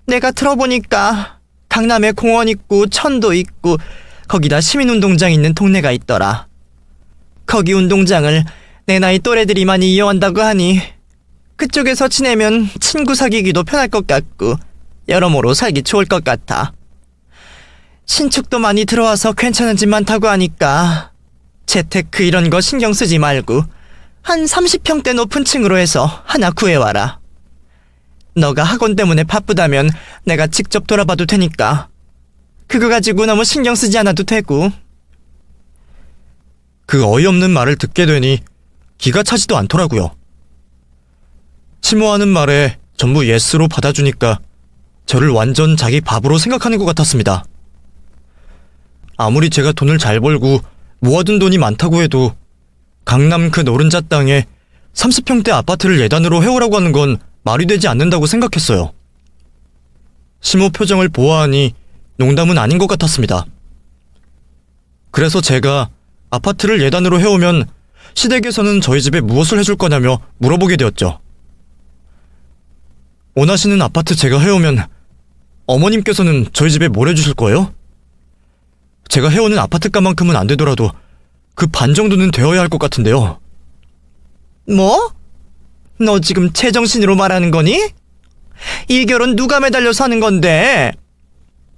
내가 들어보니까 강남에 공원 있고 천도 있고 거기다 시민운동장 있는 동네가 있더라. 거기 운동장을 내 나이 또래들이 많이 이용한다고 하니 그쪽에서 지내면 친구 사귀기도 편할 것 같고 여러모로 살기 좋을 것 같아. 신축도 많이 들어와서 괜찮은 집 많다고 하니까 재테크 이런 거 신경 쓰지 말고 한 30평대 높은 층으로 해서 하나 구해와라. 너가 학원 때문에 바쁘다면 내가 직접 돌아봐도 되니까. 그거 가지고 너무 신경 쓰지 않아도 되고. 그 어이없는 말을 듣게 되니 기가 차지도 않더라고요. 시모하는 말에 전부 예스로 받아주니까 저를 완전 자기 밥으로 생각하는 것 같았습니다. 아무리 제가 돈을 잘 벌고 모아둔 돈이 많다고 해도 강남 그 노른자 땅에 30평대 아파트를 예단으로 해오라고 하는 건 말이 되지 않는다고 생각했어요. 시모 표정을 보아하니 농담은 아닌 것 같았습니다. 그래서 제가 아파트를 예단으로 해오면 시댁에서는 저희 집에 무엇을 해줄 거냐며 물어보게 되었죠. 원하시는 아파트 제가 해오면 어머님께서는 저희 집에 뭘 해주실 거예요? 제가 해오는 아파트값만큼은 안 되더라도 그 반 정도는 되어야 할 것 같은데요. 뭐? 너 지금 제정신으로 말하는 거니? 이 결혼 누가 매달려서 하는 건데?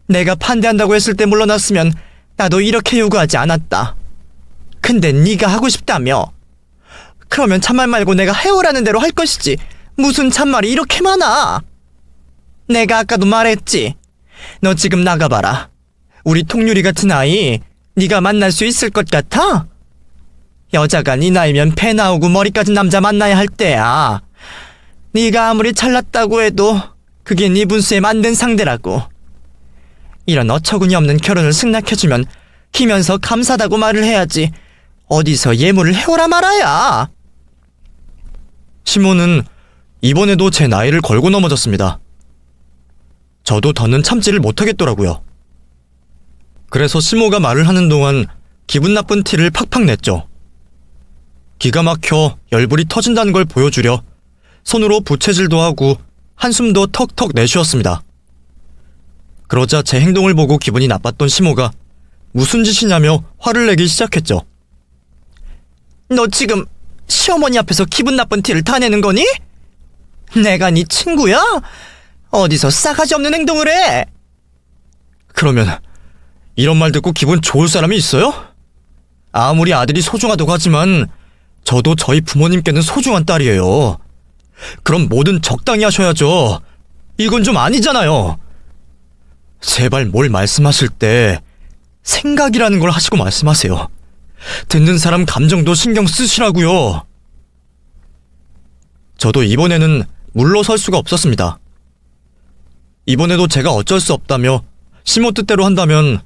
내가 반대한다고 했을 때 물러났으면 나도 이렇게 요구하지 않았다. 근데 네가 하고 싶다며? 그러면 참말 말고 내가 해오라는 대로 할 것이지. 무슨 참말이 이렇게 많아? 내가 아까도 말했지. 너 지금 나가봐라. 우리 통유리 같은 아이 네가 만날 수 있을 것 같아? 여자가 네 나이면 배 나오고 머리 까진 남자 만나야 할 때야. 네가 아무리 잘났다고 해도 그게 네 분수에 만든 상대라고. 이런 어처구니 없는 결혼을 승낙해주면 기면서 감사하다고 말을 해야지. 어디서 예물을 해오라 말아야. 시모는 이번에도 제 나이를 걸고 넘어졌습니다. 저도 더는 참지를 못하겠더라고요. 그래서 시모가 말을 하는 동안 기분 나쁜 티를 팍팍 냈죠. 기가 막혀 열불이 터진다는 걸 보여주려 손으로 부채질도 하고 한숨도 턱턱 내쉬었습니다. 그러자 제 행동을 보고 기분이 나빴던 시모가 무슨 짓이냐며 화를 내기 시작했죠. 너 지금 시어머니 앞에서 기분 나쁜 티를 다 내는 거니? 내가 네 친구야? 어디서 싸가지 없는 행동을 해? 그러면 이런 말 듣고 기분 좋을 사람이 있어요? 아무리 아들이 소중하다고 하지만 저도 저희 부모님께는 소중한 딸이에요. 그럼 뭐든 적당히 하셔야죠. 이건 좀 아니잖아요. 제발 뭘 말씀하실 때 생각이라는 걸 하시고 말씀하세요. 듣는 사람 감정도 신경 쓰시라고요. 저도 이번에는 물러설 수가 없었습니다. 이번에도 제가 어쩔 수 없다며 시모 뜻대로 한다면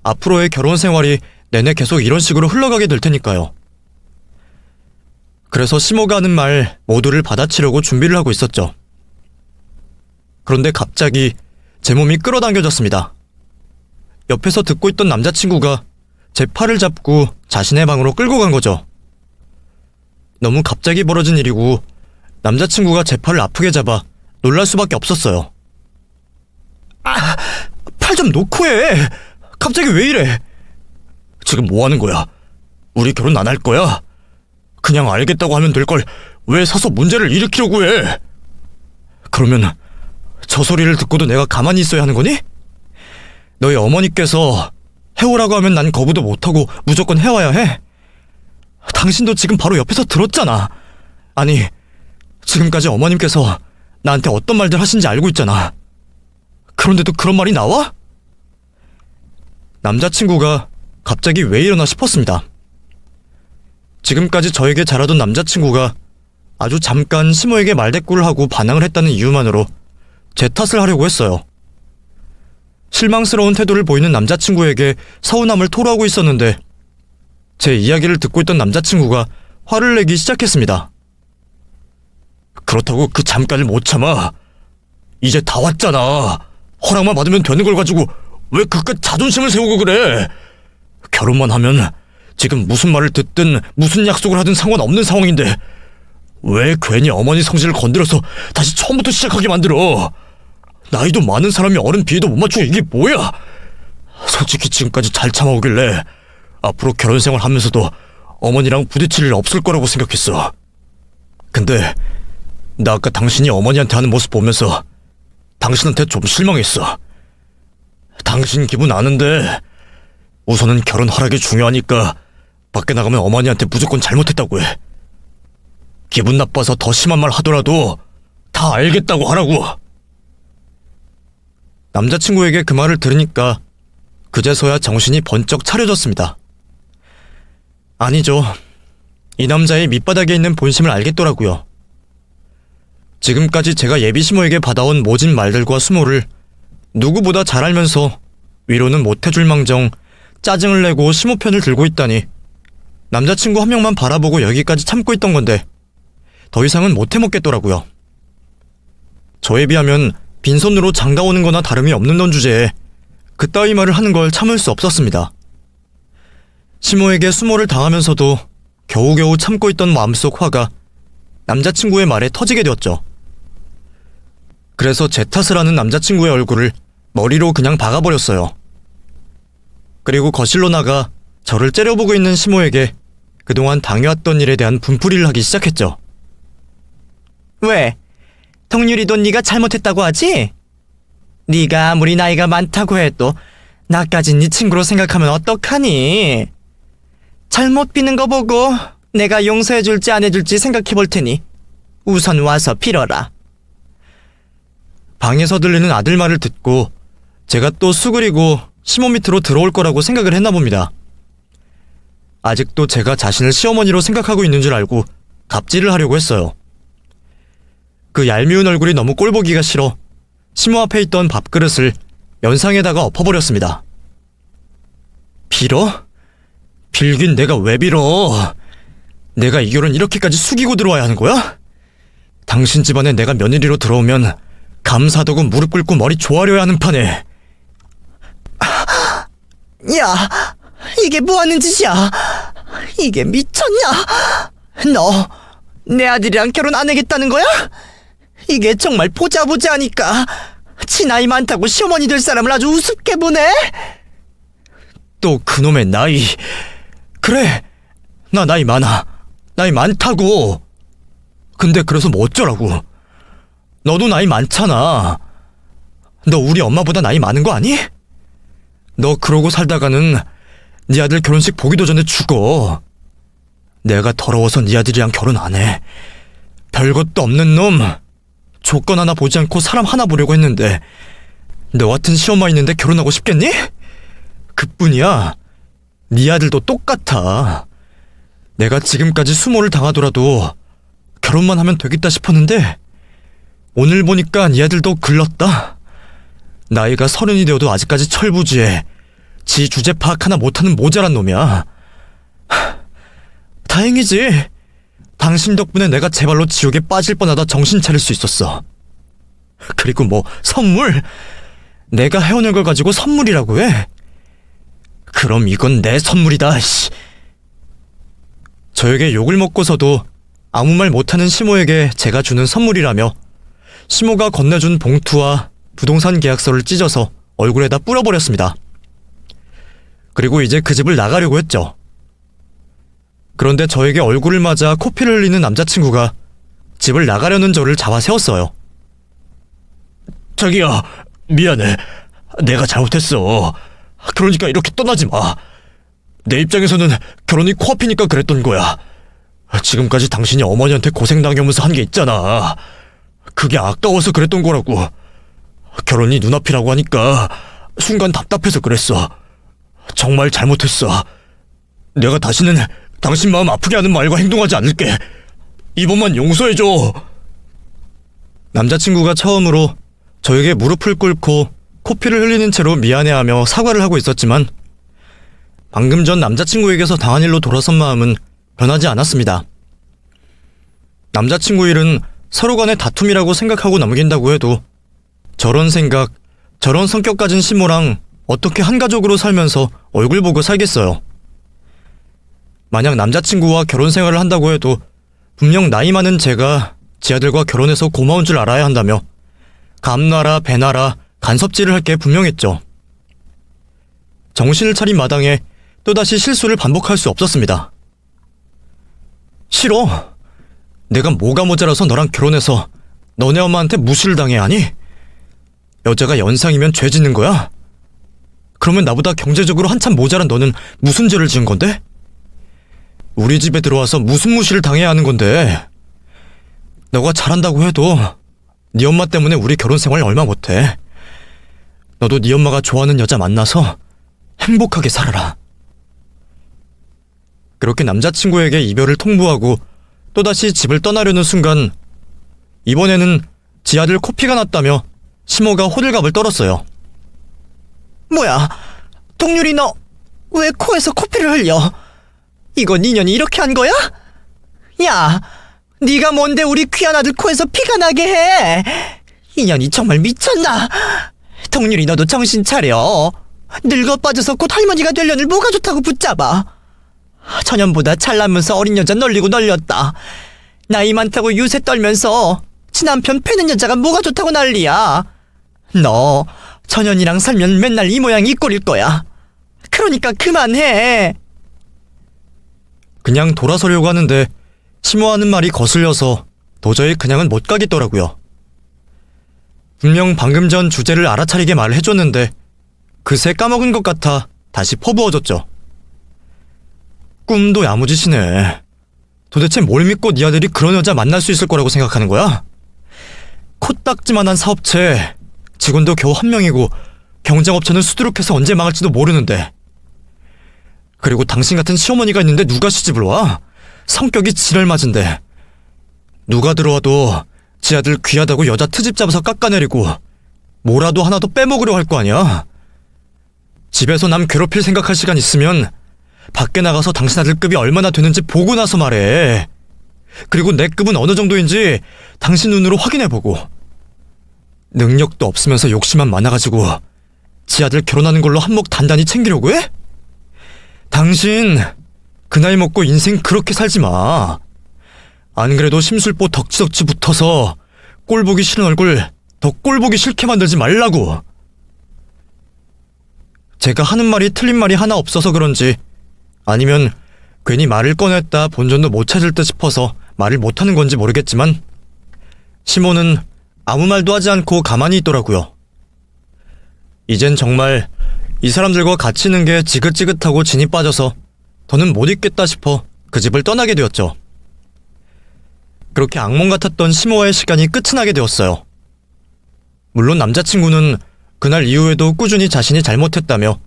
앞으로의 결혼 생활이 내내 계속 이런 식으로 흘러가게 될 테니까요. 그래서 시모가 하는 말 모두를 받아치려고 준비를 하고 있었죠. 그런데 갑자기 제 몸이 끌어당겨졌습니다. 옆에서 듣고 있던 남자친구가 제 팔을 잡고 자신의 방으로 끌고 간 거죠. 너무 갑자기 벌어진 일이고 남자친구가 제 팔을 아프게 잡아 놀랄 수밖에 없었어요. 아, 팔 좀 놓고 해. 갑자기 왜 이래? 지금 뭐 하는 거야? 우리 결혼 안 할 거야? 그냥 알겠다고 하면 될 걸 왜 서서 문제를 일으키려고 해? 그러면 저 소리를 듣고도 내가 가만히 있어야 하는 거니? 너희 어머니께서 해오라고 하면 난 거부도 못하고 무조건 해와야 해? 당신도 지금 바로 옆에서 들었잖아. 아니, 지금까지 어머님께서 나한테 어떤 말들 하신지 알고 있잖아. 그런데도 그런 말이 나와? 남자친구가 갑자기 왜 이러나 싶었습니다. 지금까지 저에게 잘하던 남자친구가 아주 잠깐 시모에게 말대꾸를 하고 반항을 했다는 이유만으로 제 탓을 하려고 했어요. 실망스러운 태도를 보이는 남자친구에게 서운함을 토로하고 있었는데 제 이야기를 듣고 있던 남자친구가 화를 내기 시작했습니다. 그렇다고 그 잠깐을 못 참아. 이제 다 왔잖아. 허락만 받으면 되는 걸 가지고 왜 그깟 자존심을 세우고 그래? 결혼만 하면 지금 무슨 말을 듣든 무슨 약속을 하든 상관없는 상황인데 왜 괜히 어머니 성질을 건드려서 다시 처음부터 시작하게 만들어? 나이도 많은 사람이 어른 비위도 못 맞추고 이게 뭐야? 솔직히 지금까지 잘 참아오길래 앞으로 결혼 생활 하면서도 어머니랑 부딪힐 일 없을 거라고 생각했어. 근데 나 아까 당신이 어머니한테 하는 모습 보면서 당신한테 좀 실망했어. 당신 기분 아는데 우선은 결혼 허락이 중요하니까 밖에 나가면 어머니한테 무조건 잘못했다고 해. 기분 나빠서 더 심한 말 하더라도 다 알겠다고 하라고. 남자친구에게 그 말을 들으니까 그제서야 정신이 번쩍 차려졌습니다. 아니죠. 이 남자의 밑바닥에 있는 본심을 알겠더라고요. 지금까지 제가 예비시모에게 받아온 모진 말들과 수모를 누구보다 잘 알면서 위로는 못해줄 망정 짜증을 내고 시모 편을 들고 있다니 남자친구 한 명만 바라보고 여기까지 참고 있던 건데 더 이상은 못해먹겠더라고요. 저에 비하면 빈손으로 장가 오는 거나 다름이 없는 넌 주제에 그따위 말을 하는 걸 참을 수 없었습니다. 시모에게 수모를 당하면서도 겨우겨우 참고 있던 마음속 화가 남자친구의 말에 터지게 되었죠. 그래서 제 탓을 하는 남자친구의 얼굴을 머리로 그냥 박아버렸어요. 그리고 거실로 나가 저를 째려보고 있는 시모에게 그동안 당해왔던 일에 대한 분풀이를 하기 시작했죠. 왜? 동률이도 네가 잘못했다고 하지? 네가 아무리 나이가 많다고 해도 나까진 네 친구로 생각하면 어떡하니? 잘못 비는 거 보고 내가 용서해줄지 안 해줄지 생각해볼 테니 우선 와서 빌어라. 방에서 들리는 아들 말을 듣고 제가 또 수그리고 시모 밑으로 들어올 거라고 생각을 했나 봅니다. 아직도 제가 자신을 시어머니로 생각하고 있는 줄 알고 갑질을 하려고 했어요. 그 얄미운 얼굴이 너무 꼴보기가 싫어 시모 앞에 있던 밥그릇을 연상에다가 엎어버렸습니다. 빌어? 빌긴 내가 왜 빌어? 내가 이 결혼 이렇게까지 숙이고 들어와야 하는 거야? 당신 집안에 내가 며느리로 들어오면 감사하다고 무릎 꿇고 머리 조아려야 하는 판에. 야, 이게 뭐하는 짓이야? 이게 미쳤냐? 너 내 아들이랑 결혼 안 하겠다는 거야? 이게 정말 보자 하니까 지 나이 많다고 시어머니 될 사람을 아주 우습게 보네? 또 그놈의 나이. 그래, 나 나이 많아. 나이 많다고. 근데 그래서 뭐 어쩌라고. 너도 나이 많잖아. 너 우리 엄마보다 나이 많은 거 아니? 너 그러고 살다가는 네 아들 결혼식 보기도 전에 죽어. 내가 더러워서 네 아들이랑 결혼 안 해. 별것도 없는 놈. 조건 하나 보지 않고 사람 하나 보려고 했는데 너 같은 시엄마 있는데 결혼하고 싶겠니? 그뿐이야. 네 아들도 똑같아. 내가 지금까지 수모를 당하더라도 결혼만 하면 되겠다 싶었는데 오늘 보니까 네 아들도 글렀다. 나이가 30이 되어도 아직까지 철부지에 지 주제 파악 하나 못하는 모자란 놈이야. 다행이지. 당신 덕분에 내가 제발로 지옥에 빠질 뻔하다 정신 차릴 수 있었어. 그리고 뭐 선물? 내가 해오는 걸 가지고 선물이라고 해? 그럼 이건 내 선물이다. 씨. 저에게 욕을 먹고서도 아무 말 못하는 시모에게 제가 주는 선물이라며 시모가 건네준 봉투와 부동산 계약서를 찢어서 얼굴에다 뿌려버렸습니다. 그리고 이제 그 집을 나가려고 했죠. 그런데 저에게 얼굴을 맞아 코피를 흘리는 남자친구가 집을 나가려는 저를 잡아 세웠어요. 자기야, 미안해. 내가 잘못했어. 그러니까 이렇게 떠나지 마. 내 입장에서는 결혼이 코앞이니까 그랬던 거야. 지금까지 당신이 어머니한테 고생당하면서 한 게 있잖아. 그게 아까워서 그랬던 거라고. 결혼이 눈앞이라고 하니까 순간 답답해서 그랬어. 정말 잘못했어. 내가 다시는 당신 마음 아프게 하는 말과 행동하지 않을게. 이번만 용서해줘. 남자친구가 처음으로 저에게 무릎을 꿇고 코피를 흘리는 채로 미안해하며 사과를 하고 있었지만 방금 전 남자친구에게서 당한 일로 돌아선 마음은 변하지 않았습니다. 남자친구 일은 서로 간의 다툼이라고 생각하고 넘긴다고 해도 저런 생각, 저런 성격 가진 시모랑 어떻게 한 가족으로 살면서 얼굴 보고 살겠어요. 만약 남자친구와 결혼 생활을 한다고 해도 분명 나이 많은 제가 지 아들과 결혼해서 고마운 줄 알아야 한다며 감나라 배나라 간섭질을 할 게 분명했죠. 정신을 차린 마당에 또다시 실수를 반복할 수 없었습니다. 싫어. 내가 뭐가 모자라서 너랑 결혼해서 너네 엄마한테 무시를 당해야 하니? 여자가 연상이면 죄 짓는 거야? 그러면 나보다 경제적으로 한참 모자란 너는 무슨 죄를 지은 건데? 우리 집에 들어와서 무슨 무시를 당해야 하는 건데? 너가 잘한다고 해도 네 엄마 때문에 우리 결혼 생활 얼마 못해. 너도 네 엄마가 좋아하는 여자 만나서 행복하게 살아라. 그렇게 남자친구에게 이별을 통보하고 또다시 집을 떠나려는 순간 이번에는 지 아들 코피가 났다며 시모가 호들갑을 떨었어요. 뭐야, 동률이 너 왜 코에서 코피를 흘려? 이건 인연이 이렇게 한 거야? 야, 네가 뭔데 우리 귀한 아들 코에서 피가 나게 해? 인연이 정말 미쳤나? 동률이 너도 정신 차려. 늙어 빠져서 곧 할머니가 되려는 뭐가 좋다고 붙잡아. 천연보다 잘나면서 어린 여자 널리고 널렸다. 나이 많다고 유세 떨면서 친남편 패는 여자가 뭐가 좋다고 난리야. 너 천연이랑 살면 맨날 이 모양 이 꼴일 거야. 그러니까 그만해. 그냥 돌아서려고 하는데 시모하는 말이 거슬려서 도저히 그냥은 못 가겠더라고요. 분명 방금 전 주제를 알아차리게 말을 해줬는데 그새 까먹은 것 같아 다시 퍼부어졌죠. 꿈도 야무지시네. 도대체 뭘 믿고 네 아들이 그런 여자 만날 수 있을 거라고 생각하는 거야? 코딱지만한 사업체, 직원도 겨우 한 명이고 경쟁업체는 수두룩해서 언제 망할지도 모르는데. 그리고 당신 같은 시어머니가 있는데 누가 시집을 와? 성격이 지랄맞은데. 누가 들어와도 지 아들 귀하다고 여자 트집 잡아서 깎아내리고 뭐라도 하나 더 빼먹으려 할 거 아니야? 집에서 남 괴롭힐 생각할 시간 있으면 밖에 나가서 당신 아들 급이 얼마나 되는지 보고 나서 말해. 그리고 내 급은 어느 정도인지 당신 눈으로 확인해보고. 능력도 없으면서 욕심만 많아가지고 지 아들 결혼하는 걸로 한몫 단단히 챙기려고 해? 당신 그 나이 먹고 인생 그렇게 살지 마. 안 그래도 심술보 덕지덕지 붙어서 꼴 보기 싫은 얼굴 더 꼴 보기 싫게 만들지 말라고. 제가 하는 말이 틀린 말이 하나 없어서 그런지 아니면 괜히 말을 꺼냈다 본전도 못 찾을 듯 싶어서 말을 못하는 건지 모르겠지만 시모는 아무 말도 하지 않고 가만히 있더라고요. 이젠 정말 이 사람들과 같이 있는 게 지긋지긋하고 진이 빠져서 더는 못 있겠다 싶어 그 집을 떠나게 되었죠. 그렇게 악몽 같았던 시모와의 시간이 끝이 나게 되었어요. 물론 남자친구는 그날 이후에도 꾸준히 자신이 잘못했다며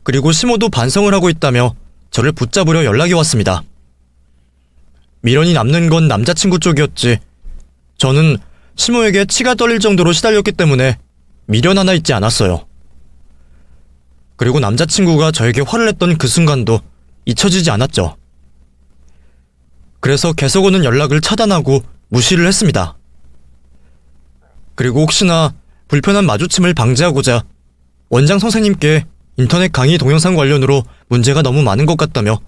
그리고 시모도 반성을 하고 있다며 저를 붙잡으려 연락이 왔습니다. 미련이 남는 건 남자친구 쪽이었지 저는 시모에게 치가 떨릴 정도로 시달렸기 때문에 미련 하나 있지 않았어요. 그리고 남자친구가 저에게 화를 냈던 그 순간도 잊혀지지 않았죠. 그래서 계속 오는 연락을 차단하고 무시를 했습니다. 그리고 혹시나 불편한 마주침을 방지하고자 원장 선생님께 인터넷 강의 동영상 관련으로 문제가 너무 많은 것 같다며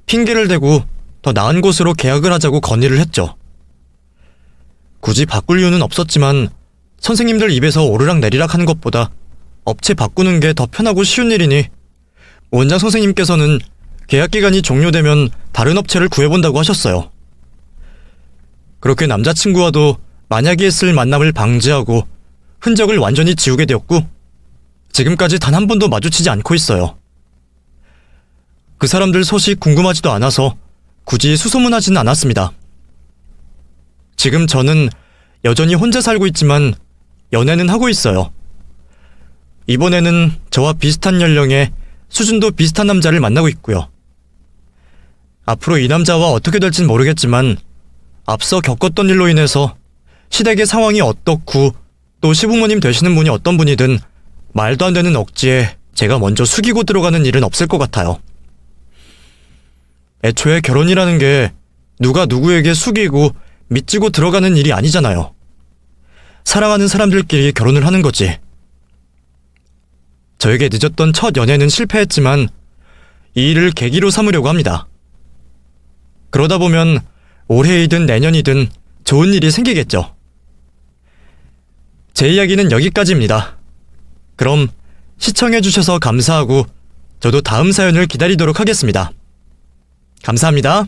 핑계를 대고 더 나은 곳으로 계약을 하자고 건의를 했죠. 굳이 바꿀 이유는 없었지만 선생님들 입에서 오르락 내리락 하는 것보다 업체 바꾸는 게 더 편하고 쉬운 일이니 원장 선생님께서는 계약기간이 종료되면 다른 업체를 구해본다고 하셨어요. 그렇게 남자친구와도 만약에 했을 만남을 방지하고 흔적을 완전히 지우게 되었고 지금까지 단 한 번도 마주치지 않고 있어요. 그 사람들 소식 궁금하지도 않아서 굳이 수소문하지는 않았습니다. 지금 저는 여전히 혼자 살고 있지만 연애는 하고 있어요. 이번에는 저와 비슷한 연령에 수준도 비슷한 남자를 만나고 있고요. 앞으로 이 남자와 어떻게 될진 모르겠지만 앞서 겪었던 일로 인해서 시댁의 상황이 어떻고 또 시부모님 되시는 분이 어떤 분이든 말도 안 되는 억지에 제가 먼저 숙이고 들어가는 일은 없을 것 같아요. 애초에 결혼이라는 게 누가 누구에게 숙이고 밑지고 들어가는 일이 아니잖아요. 사랑하는 사람들끼리 결혼을 하는 거지. 저에게 늦었던 첫 연애는 실패했지만 이 일을 계기로 삼으려고 합니다. 그러다 보면 올해이든 내년이든 좋은 일이 생기겠죠. 제 이야기는 여기까지입니다. 그럼 시청해주셔서 감사하고 저도 다음 사연을 기다리도록 하겠습니다. 감사합니다.